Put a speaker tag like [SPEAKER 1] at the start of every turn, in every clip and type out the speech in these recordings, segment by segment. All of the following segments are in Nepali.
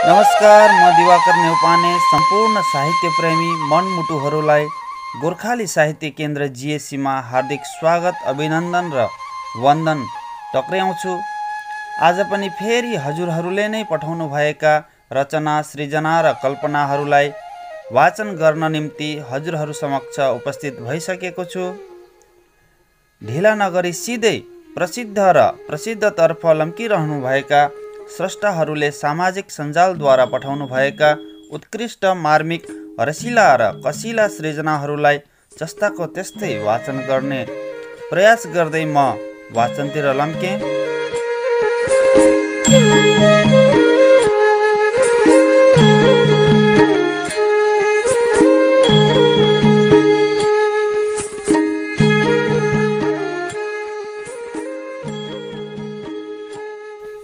[SPEAKER 1] नमस्कार, म दिवाकर नेउपाने सम्पूर्ण साहित्य प्रेमी मनमुटुहरूलाई गोर्खाली साहित्य केन्द्र जिएसीमा हार्दिक स्वागत, अभिनन्दन र वन्दन टक्र्याउँछु। आज पनि फेरि हजुरहरूले नै पठाउनु भएका रचना, सृजना र कल्पनाहरूलाई वाचन गर्न निम्ति हजुरहरू समक्ष उपस्थित भइसकेको छु। ढिला नगरी सिधै प्रसिद्धतर्फ लम्किरहनु भएका स्रष्टाहरूले सामाजिक सञ्जालद्वारा पठाउनु भएका उत्कृष्ट, मार्मिक, रसिला र कसिला सृजनाहरूलाई जस्ताको त्यस्तै वाचन गर्ने प्रयास गर्दै म वाचनतिर लम्के।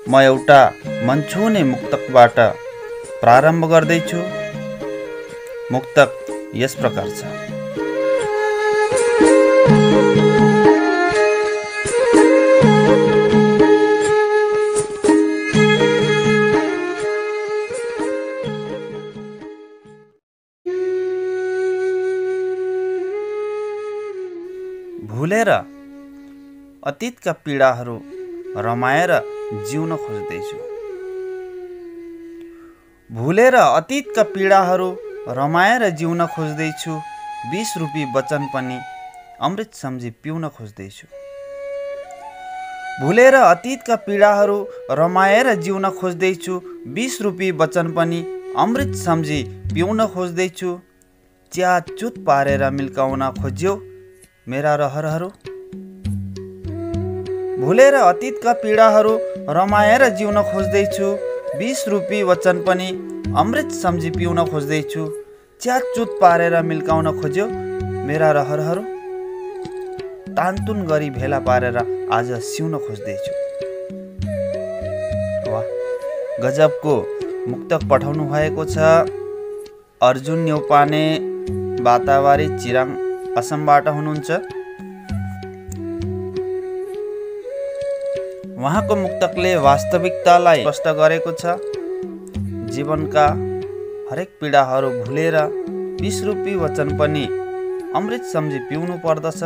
[SPEAKER 1] म एउटा मन छुने मुक्तकबाट प्रारम्भ गर्दैछु। मुक्तक यस प्रकार छ। भुलेर अतीतका पीडाहरू रमाएर जिउन खोज्दैछु। भुलेर अतीतका पीडाहरू रमाएर जिउन खोज्दैछु। 20 रुपैयाँ वचन पनि अमृत सम्झी पिउन खोज्दैछु। भुलेर अतीतका पीडाहरू रमाएर जिउन खोज्दैछु। 20 रुपैयाँ वचन पनि अमृत सम्झी पिउन खोज्दैछु। च्याचुत पारेर मिल्काउन खोज्यो मेरा रहरहरू। भुलेर अतीतका पीडाहरू रमाएर जिउन खोज्दैछु। 20 रुपैयाँ वचन पनि अमृत सम्झी पिउन खोज्दैछु। च्याचुत पारेर मिल्काउन खोज्यो मेरा रहरहरू। तानतुन गरी भेला पारेर आज सिउन खोज्दैछु। वाह, गजबको मुक्तक पठाउनु भएको छ। अर्जुन नेउपाने बातावारी, चिराङ, असमबाट हुनुहुन्छ। उहाँको मुक्तकले वास्तविकतालाई स्पष्ट गरेको छ। जीवनका हरेक पीडाहरू भुलेर 20 रुपैयाँ वचन पनि अमृत सम्झी पिउनु पर्दछ।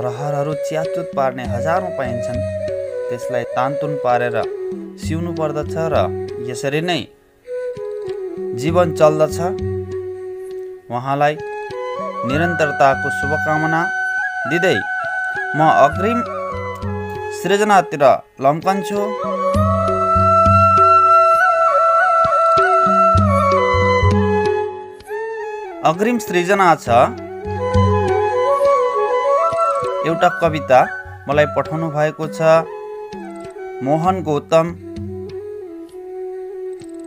[SPEAKER 1] रहरहरू च्याचुत पार्ने हजारौँ पाइन्छन्, त्यसलाई तानतुन पारेर सिउनु पर्दछ र यसरी नै जीवन चल्दछ। उहाँलाई निरन्तरताको शुभकामना दिँदै म अग्रिम सृजनातिर लम्कन्छु। अग्रिम सृजना छ एउटा कविता, मलाई पठाउनु भएको छ मोहन गौतम,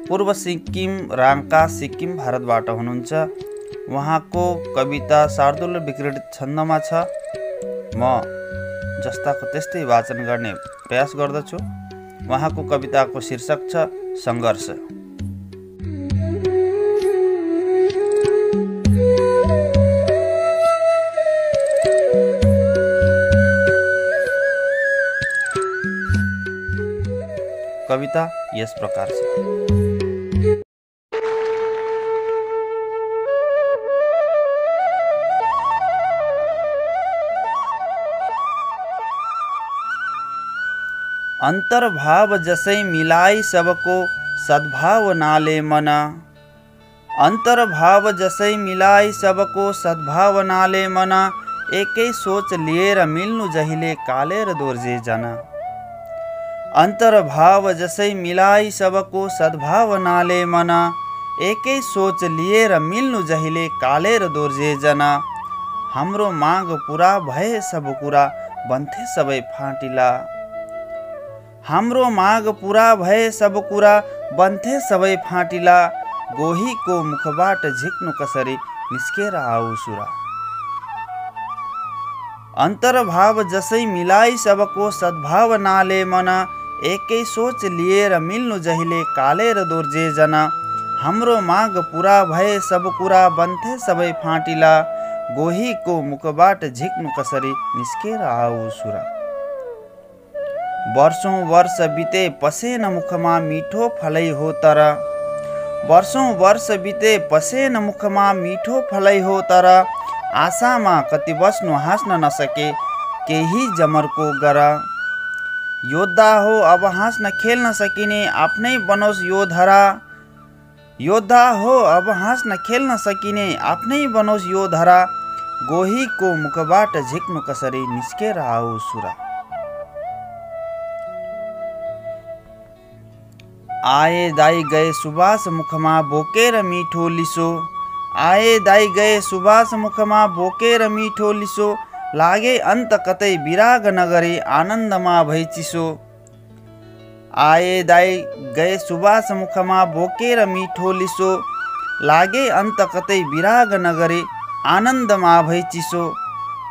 [SPEAKER 1] पूर्व सिक्किम, राङ्का, सिक्किम, भारतबाट हुनुहुन्छ। उहाँको कविता शार्दूल र विकृत छन्दमा छ। म जस्ताको त्यस्तै वाचन गर्ने प्रयास गर्दछु। उहाँको कविताको शीर्षक छ सङ्घर्ष। कविता यस प्रकार छ। अन्तर्भाव जसै मिलाई सबको सद्भावनाले मन। अन्तर्भाव जसै मिलाई सबको सद्भावनाले मन। एकै सोच लिएर मिल्नु जहिले कालेर दोर्जे जन। अन्तर्भाव जसै मिलाई सबको सद्भावनाले मन। एकै सोच लिएर मिल्नु जहिले कालेर दोर्जे जन। हाम्रो माग पुरा भए सब कुरा बन्थे सबै फाटिला। हाम्रो माग पुरा भए सब कुरा बन्थे सबै फाटिला। गोहीको मुखबाट झिक्नु कसरी निस्केर आऊ सुरा। अन्तर्भाव जसै मिलाई सबको सद्भावनाले मन। एकै सोच लिएर मिल्नु जहिले कालेर दोर्जे जन। हाम्रो माग पुरा भए सब कुरा बन्थे सबै फाटिला। गोहीको मुखबाट झिक्नु कसरी निस्केर आऊ सुरा। वर्षौं वर्ष बिते पसेन मुखमा मिठो फलै हो तर। वर्षौं वर्ष बिते पसेन मुखमा मिठो फलै हो तर। आशामा कति बस्नु हाँस्न नसके केही जमरको गर। योद्धा हो अब हाँस्न खेल्न सकिने आफ्नै बनोस् यो धरा। योद्धा हो अब हाँस्न खेल्न सकिने आफ्नै बनोस् यो धरा। गोहीको मुखबाट झिक्नु कसरी निस्केर आऊ सुरा। आए दाई गए सुबास मुखमा बोकेर मिठो लिसो। आए दाई गए सुबास मुखमा बोकेर मिठो लिसो। लागे अन्त कतै विराग नगरी आनन्दमा भई चिसो। आए दाई गए सुबास मुखमा बोकेर मिठो लिसो। लागे अन्त कतै विराग नगरी आनन्दमा भई चिसो।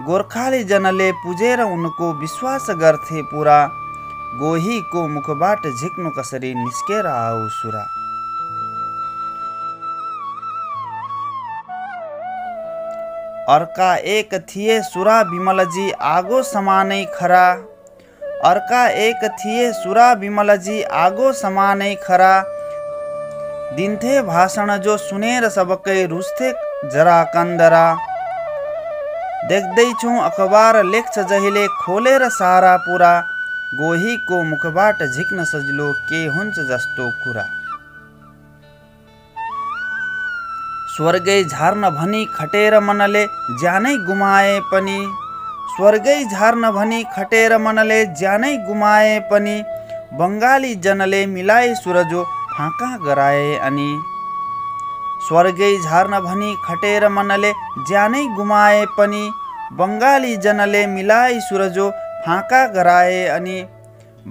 [SPEAKER 1] गोर्खाली जनले पुजेर उनको विश्वास गर्थे पुरा। गोहीको मुखबाट झिक्नु कसरी निस्केर आऊ सुरा। अर्का एक थिए सुरा विमलजी आगो समानै खरा। अर्का एक थिए सुरा विमलजी आगो समानै खरा। दिन्थे भाषण जो सुनेर सबकै रुस्थे जरा कन्दरा। देख्दैछौँ अखबार लेख्छ जहिले खोलेर सारा पुरा। गोहीको मुखबाट झिक्न सजिलो के हुन्छ जस्तो कुरा। स्वर्गै झार्न भनी खटेर मनले ज्यानै गुमाए पनि। स्वर्गै झार्न भनी खटेर मनले ज्यानै गुमाए पनि। बङ्गाली जनले मिलाए सुरजो फाँका गराए अनि। स्वर्गै झार्न भनी खटेर मनले ज्यानै गुमाए पनि। बङ्गाली जनले मिलाए सुरजो फाँका गराए अनि।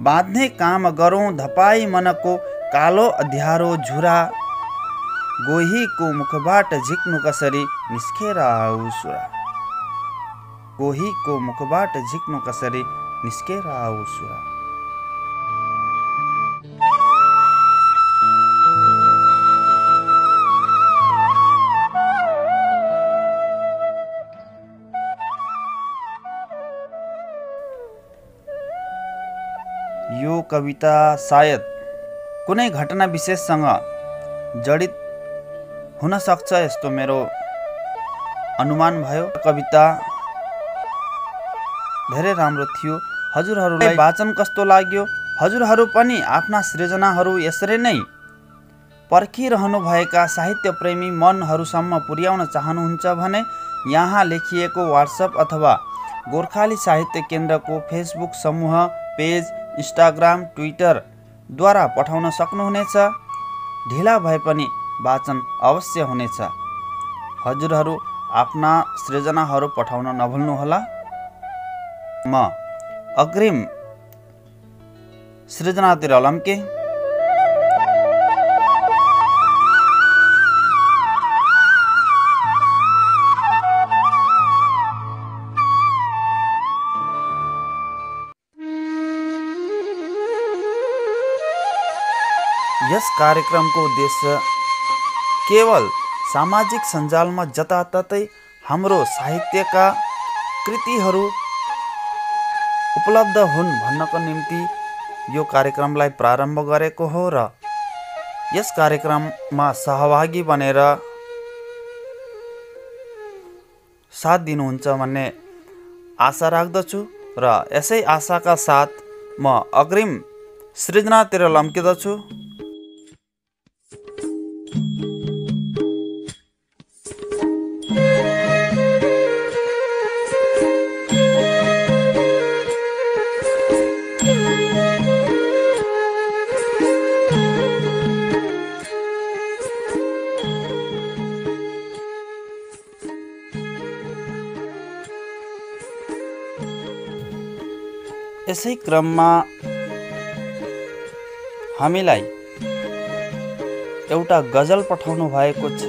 [SPEAKER 1] बाँध्ने काम गरौँ धपाई मनको कालो अध्यारो झुरा। गोहीको मुखबाट झिक्नु कसरी निस्केर आऊ सुरा। गोहीको मुखबाट झिक्नु कसरी निस्केर आऊ सुरा। यो कविता सायद कुनै घटना विशेषसँग जडित हुन सक्छ यस्तो मेरो अनुमान भयो। कविता धेरै राम्रो थियो। हजुरहरूलाई वाचन कस्तो लाग्यो? हजुरहरू पनि आफ्ना सृजनाहरू यसरी नै पर्खिरहनु भएका साहित्य प्रेमी मनहरूसम्म पुर्याउन चाहनुहुन्छ भने यहाँ लेखिएको व्हाट्सएप अथवा गोर्खाली साहित्य केन्द्रको फेसबुक समूह पेज, इन्स्टाग्राम, ट्विटरद्वारा पठाउन सक्नुहुनेछ। ढिला भए पनि वाचन अवश्य हुनेछ। हजुरहरू आफ्ना सृजनाहरू पठाउन नभुल्नुहोला। म अग्रिम सृजनातिर लम्के। यस कार्यक्रमको उद्देश्य केवल सामाजिक सञ्जालमा जताततै हाम्रो साहित्यका कृतिहरू उपलब्ध हुन् भन्नको निम्ति यो कार्यक्रमलाई प्रारम्भ गरेको हो र यस कार्यक्रममा सहभागी बनेर साथ दिनुहुन्छ भन्ने आशा राख्दछु र यसै आशाका साथ म अग्रिम सृजनातिर लम्किदछु। यसै क्रममा हामीलाई एउटा गजल पठाउनु भएको छ।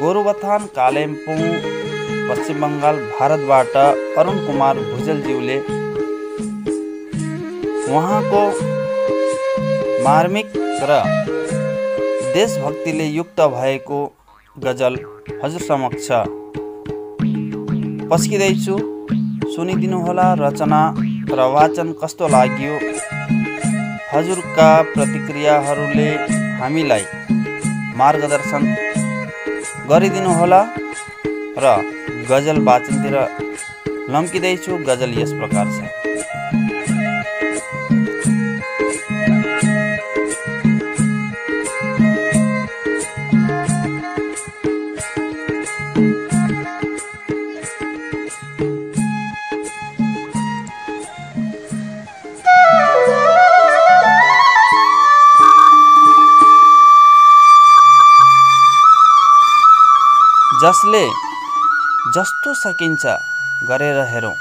[SPEAKER 1] गोरुबथान कालिम्पोङ पश्चिम बङ्गाल भारतबाट अरुण कुमार भुजेलज्यूले उहाँको मार्मिक र देशभक्तिले युक्त भएको गजल हजुर समक्ष पस्किँदैछु, सुनिदिनुहोला रचना र वाचन कस्तो लाग्यो। हजुरका प्रतिक्रियाहरूले हामीलाई मार्गदर्शन गरिदिनुहोला र गजल वाचनतिर लम्किँदैछु। गजल यस प्रकार छ। जसले जस्तो सकिन्छ गरेर हेरौँ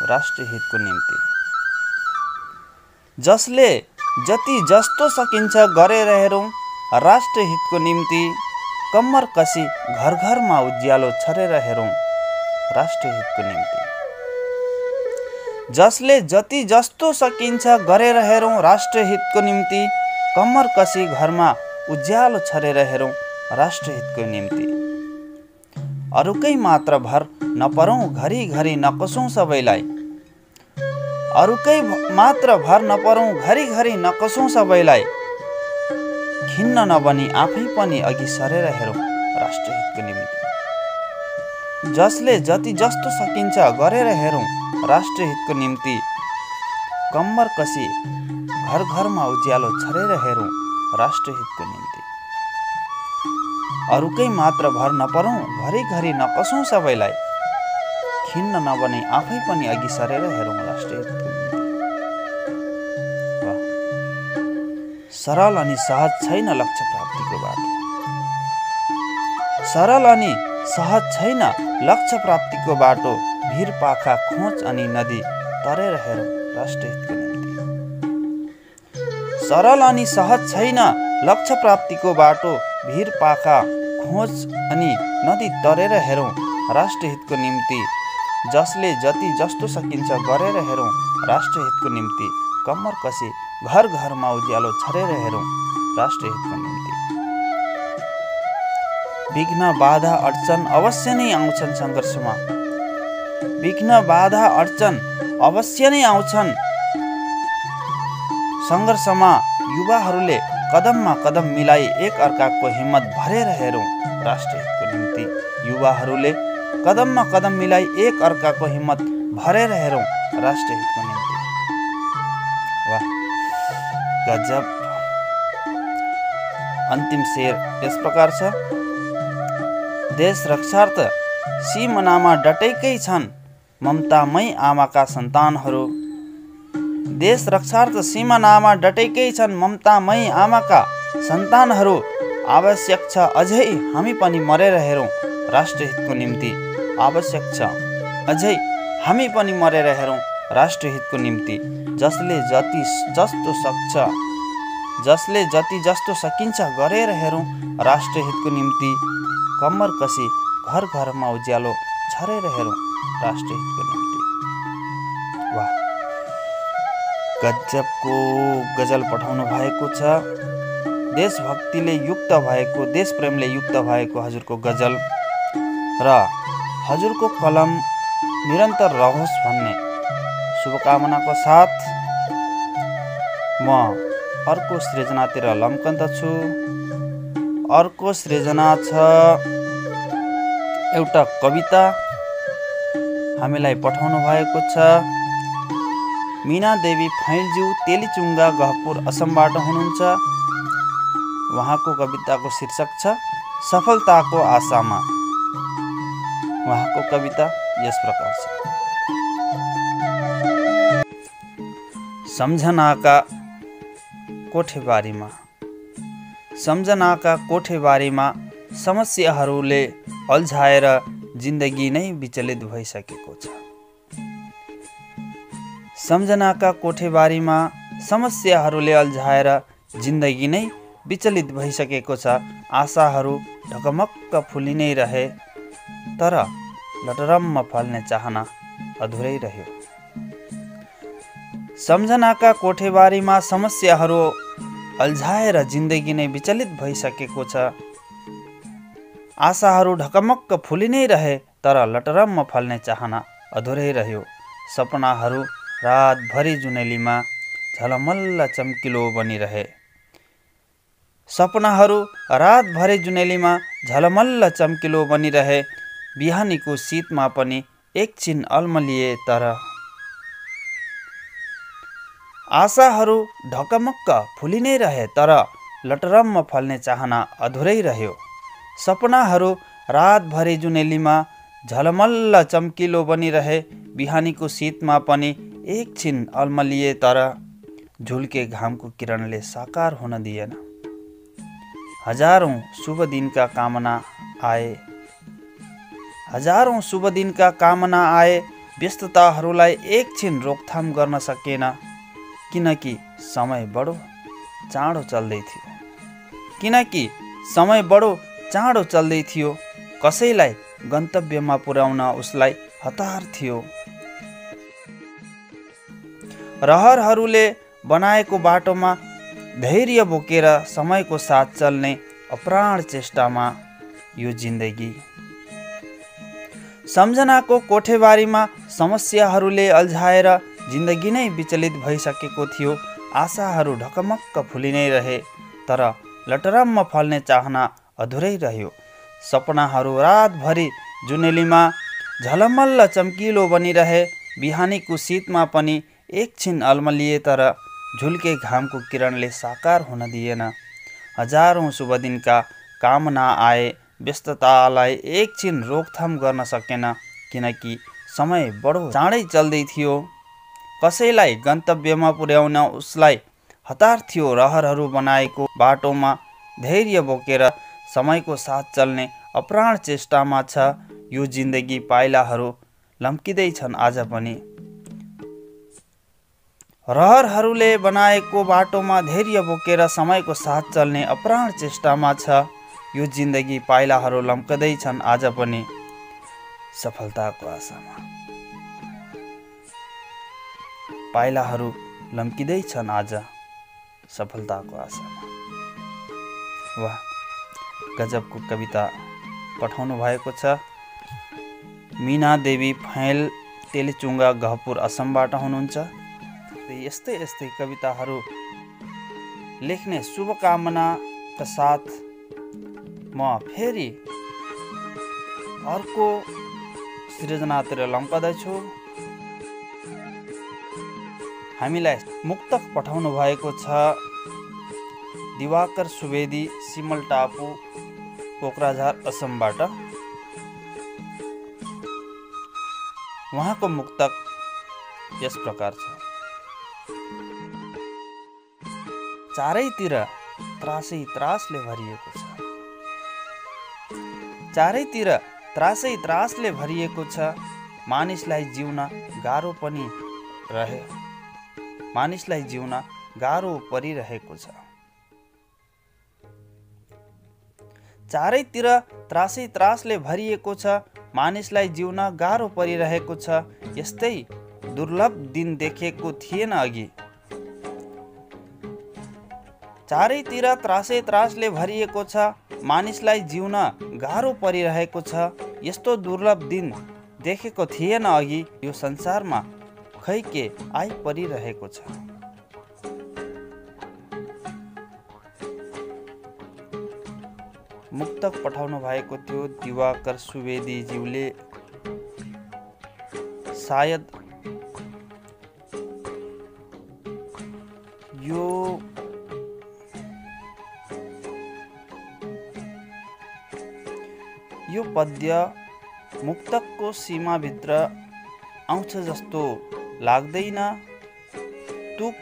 [SPEAKER 1] राष्ट्रिय हितको निम्ति। जसले जति जस्तो सकिन्छ गरेर हेरौँ राष्ट्रिय हितको निम्ति। कम्मर कसी घर घरमा उज्यालो छरेर हेरौँ राष्ट्रिय हितको निम्ति। जसले जति जस्तो सकिन्छ गरेर हेरौँ राष्ट्रिय हितको निम्ति। कम्मर कसी घरमा उज्यालो छरेर हेरौँ राष्ट्रिय हितको निम्ति। अरूकै मात्र भर नपरौँ घरिघरि नकसौँ सबैलाई। अरूकै मात्र भर नपरौँ घरिघरि नकसौँ सबैलाई। खिन्न नबनी आफै पनि अघि सरेर हेरौँ राष्ट्रिय हितको निम्ति। जसले जति जस्तो सकिन्छ गरेर हेरौँ राष्ट्रिय हितको निम्ति। कम्मर कसी घर घरमा उज्यालो छरेर हेरौँ राष्ट्रिय हितको निम्ति। अरूकै मात्र भर नपरौँ घरिघरि नकसौँ सबैलाई। खिन्न नबनी आफै पनि अघि सरेर हेरौँ राष्ट्रिय हितको निम्ति। सरल अनि सहज छैन लक्ष्य प्राप्तिको बाटो। सरल अनि सहज छैन लक्ष्य प्राप्तिको बाटो। भिर पाखा खोज अनि नदी तरेर हेरौँ राष्ट्रिय हितको निम्ति। सरल अनि सहज छैन लक्ष्य प्राप्तिको बाटो। भिर पाखा खोज अनि नदी तरेर हेरौँ राष्ट्रिय हितको निम्ति। जसले जति जस्तो सकिन्छ गरेर हेरौँ राष्ट्रिय हितको निम्ति। कम्मर कसी घर घरमा उज्यालो छरेर हेरौँ राष्ट्रिय हितको निम्ति। विघ्न बाधा अडचन अवश्य नै आउँछन् सङ्घर्षमा। विघ्न बाधा अडचन अवश्य नै आउँछन् सङ्घर्षमा। युवाहरूले कदममा कदम मिलाई एक अर्काको हिम्मत भरेर हेरौँ राष्ट्रिय हितको निम्ति। युवाहरूले कदममा कदम मिलाई एक अर्काको हिम्मत भरेर हेरौँ राष्ट्रिय हितको निम्ति। वाह गजब। अन्तिम शेर यस प्रकार छ। देश रक्षार्थ सिमानामा डटेकै छन् ममतामयी आमाका सन्तानहरू। देश रक्षार्थ सिमानामा डटेकै छन् ममतामयी आमाका सन्तानहरू। आवश्यक छ अझै हामी पनि मरेर हेरौँ राष्ट्रिय हितको निम्ति। आवश्यक छ अझै हामी पनि मरेर हेरौँ राष्ट्रिय हितको निम्ति। जसले जति जस्तो सकिन्छ गरेर हेरौँ राष्ट्रिय हितको निम्ति। कम्मर कसी घर घरमा उज्यालो छरेर हेरौँ राष्ट्रिय हितको निम्ति। वाह गजबको गजल पठाउनु भएको छ। देशभक्तिले युक्त भएको, देश प्रेमले युक्त भएको हजुरको गजल र हजुरको कलम निरन्तर रहोस् भन्ने शुभकामनाको साथ म अर्को सृजनातिर लम्कन्दछु। अर्को सृजना छ एउटा कविता हामीलाई पठाउनु भएको छ। मीना देवी फैलज्यू तेलीचुङ्गा गहपुर असमबाट हुनुहुन्छ। उहाँको कविताको शीर्षक छ सफलताको आशामा। उहाँको कविता यस प्रकार छ। सम्झनाका कोठेबारीमा। सम्झनाका कोठेबारीमा समस्याहरूले अल्झाएर जिन्दगी नै विचलित भइसकेको छ। सम्झनाका कोठेबारीमा समस्याहरूले अल्झाएर जिन्दगी नै विचलित भइसकेको छ। आशाहरू ढकमक्क फुली नै रहे तर लटरम्म फल्ने चाहना अधुरै रह्यो। सम्झनाका कोठेबारीमा समस्याहरू अल्झाएर जिन्दगी नै विचलित भइसकेको छ। आशाहरू ढकमक्क फुली नै रहे तर लटरम्म फल्ने चाहना अधुरै रह्यो। सपनाहरू रातभरि जुनेलीमा झलमल्ल चम्किलो बनिरहे। सपनाहरू रातभरि जुनेलीमा झलमल्ल चम्किलो बनिरहे। बिहानीको शीतमा पनि एकछिन अल्मलिए तर आशाहरू ढकमक्क फुलि नै रहे तर लटरम्म फल्ने चाहना अधुरै रह्यो। सपनाहरू रातभरि जुनेलीमा झलमल्ल चम्किलो बनिरहे। बिहानीको शीतमा पनि एकछिन अल्मलिए तर झुल्के घामको किरणले साकार हुन दिएन। हजारौं शुभ दिनका कामना आए। हजारौं शुभ दिनका कामना आए। व्यस्तताहरूलाई एकछिन रोकथाम गर्न सकेन, किनकि समय बडो चाँडो चल्दै थियो। कसैलाई गन्तव्यमा पुर्याउन उसलाई हतार थियो। रहरहरूले बनाएको बाटोमा धैर्य बोकेर समयको साथ चल्ने अप्राण चेष्टामा यो जिन्दगी। सम्झनाको कोठेबारीमा समस्याहरूले अल्झाएर जिन्दगी नै विचलित भइसकेको थियो। आशाहरू ढकमक्क फुलि नै रहे तर लटरम्म फल्ने चाहना अधुरै रह्यो। सपनाहरू रातभरि जुनेलीमा झलमल्ल चम्किलो बनिरहे। बिहानीको शीतमा पनि एकछिन अल्मलिए तर झुल्के घामको किरणले साकार हुन दिएन। हजारौं शुभ दिनका कामना आए। व्यस्ततालाई एकछिन रोकथाम गर्न सकेन, किनकि समय बडो चाँडै चल्दै थियो। कसैलाई गन्तव्यमा पुर्याउन उसलाई हतार थियो। रहरहरू बनाएको बाटोमा धैर्य बोकेर समयको साथ चल्ने अप्राण चेष्टामा छ यो जिन्दगी। पाइलाहरू लम्किँदैछन् आज पनि। रहरहरूले बनाएको बाटोमा धैर्य बोकेर समयको साथ चल्ने अप्राण चेष्टामा छ यो जिन्दगी। पाइलाहरू लम्किँदैछन् आज पनि सफलताको आशामा। पाइलाहरू लम्किँदैछन् आज सफलताको आशामा। वाह, गजबको कविता पठाउनु भएको छ। मीना देवी फैल तेलिचुङ्गा गहपुर असमबाट हुनुहुन्छ। यस्तै कविताहरू लेख्ने शुभकामनाका साथ म फेरि अर्को सृजनातिर लम्कदैछु। हामीलाई मुक्तक पठाउनु भएको छ दिवाकर सुवेदी सिमलटापु कोक्राझार असमबाट। उहाँको मुक्तक यस प्रकार छ। चारैतिर त्रासै त्रासले भरिएको छ। चारैतिर त्रासै त्रासले भरिएको छ। मानिसलाई जिउन गाह्रो पनि रहे। मानिसलाई जिउन गाह्रो परिरहेको छ। चारैतिर त्रासै त्रासले भरिएको छ। मानिसलाई जिउन गाह्रो परिरहेको छ। यस्तै दुर्लभ दिन देखेको थिएन अघि। चारैतिर त्रासै त्रासले भरिएको छ। मानिसलाई जिउन गाह्रो परिरहेको छ। यस्तो दुर्लभ दिन देखेको थिएन अघि। यो संसारमा खै के आइपरिरहेको छ। मुक्तक पठाउनु भएको थियो दिवाकर सुवेदी ज्यूले। सायद यो पद्य मुक्तकको सीमाभित्र आउँछ जस्तो लाग्दैन। तुक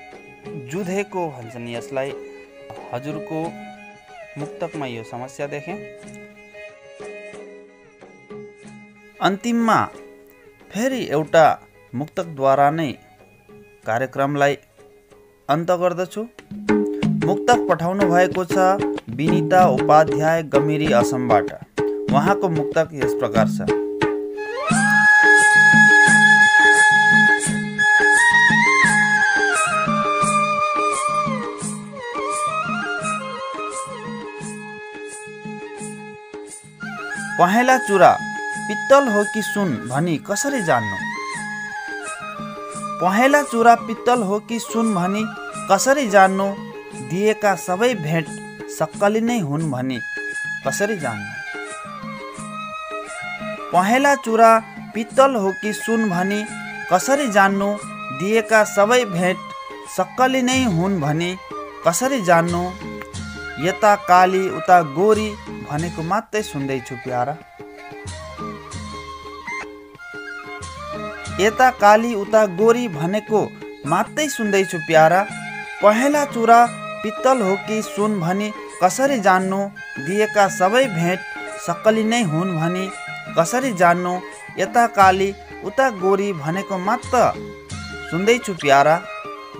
[SPEAKER 1] जुधेको भन्छन् यसलाई। हजुरको मुक्तकमा यो समस्या देखेँ। अन्तिममा फेरि एउटा मुक्तकद्वारा नै कार्यक्रमलाई अन्त गर्दछु। मुक्तक पठाउनु भएको छ विनिता उपाध्याय गमिरी असमबाट। उहाँको मुक्तक यस प्रकार छ। पहेँला चुरा पित्तल हो कि सुन भनी कसरी जान्नु? पहेँला चुरा पित्तल हो कि सुन भनी कसरी जान्नु? दिएका सबै भेट सक्कली नै हुन् भनी कसरी जान्नु? पहेँला चुरा पित्तल हो कि सुन भनी कसरी जान्नु? दिएका सबै भेट सक्कली नै हुन् भनी कसरी जान्नु? यता काली उता गोरी भनेको मात्रै सुन्दैछु प्यारा। यता काली उता गोरी भनेको मात्रै सुन्दैछु प्यारा। पहेँला चुरा पित्तल हो कि सुन भनी कसरी जान्नु? दिएका सबै भेट सक्कली नै हुन् भनी कसरी जान्नु? यता काली उता गोरी भनेको मात्र सुन्दैछु प्यारा।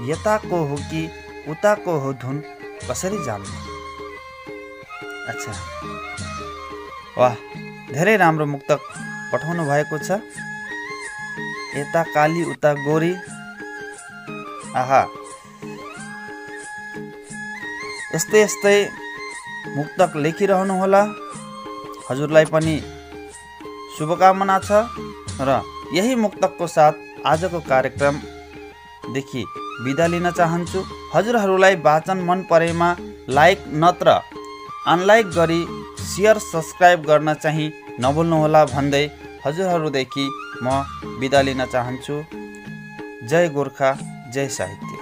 [SPEAKER 1] यताको हो कि उताको हो धुन कसरी जान्नु? अच्छा, वाह, धेरै राम्रो मुक्तक पठाउनु भएको छ। यता काली उता गोरी, आहा, यस्तै यस्तै मुक्तक लेखिरहनुहोला। हजुरलाई पनि शुभकामना छ र यही मुक्तकको साथ आजको कार्यक्रमदेखि बिदा लिन चाहन्छु। हजुरहरूलाई वाचन मन परेमा लाइक नत्र अनलाइक गरी सेयर सब्सक्राइब गर्न चाहिँ नभुल्नुहोला भन्दै हजुरहरूदेखि म बिदा लिन चाहन्छु। जय गोर्खा, जय साहित्य।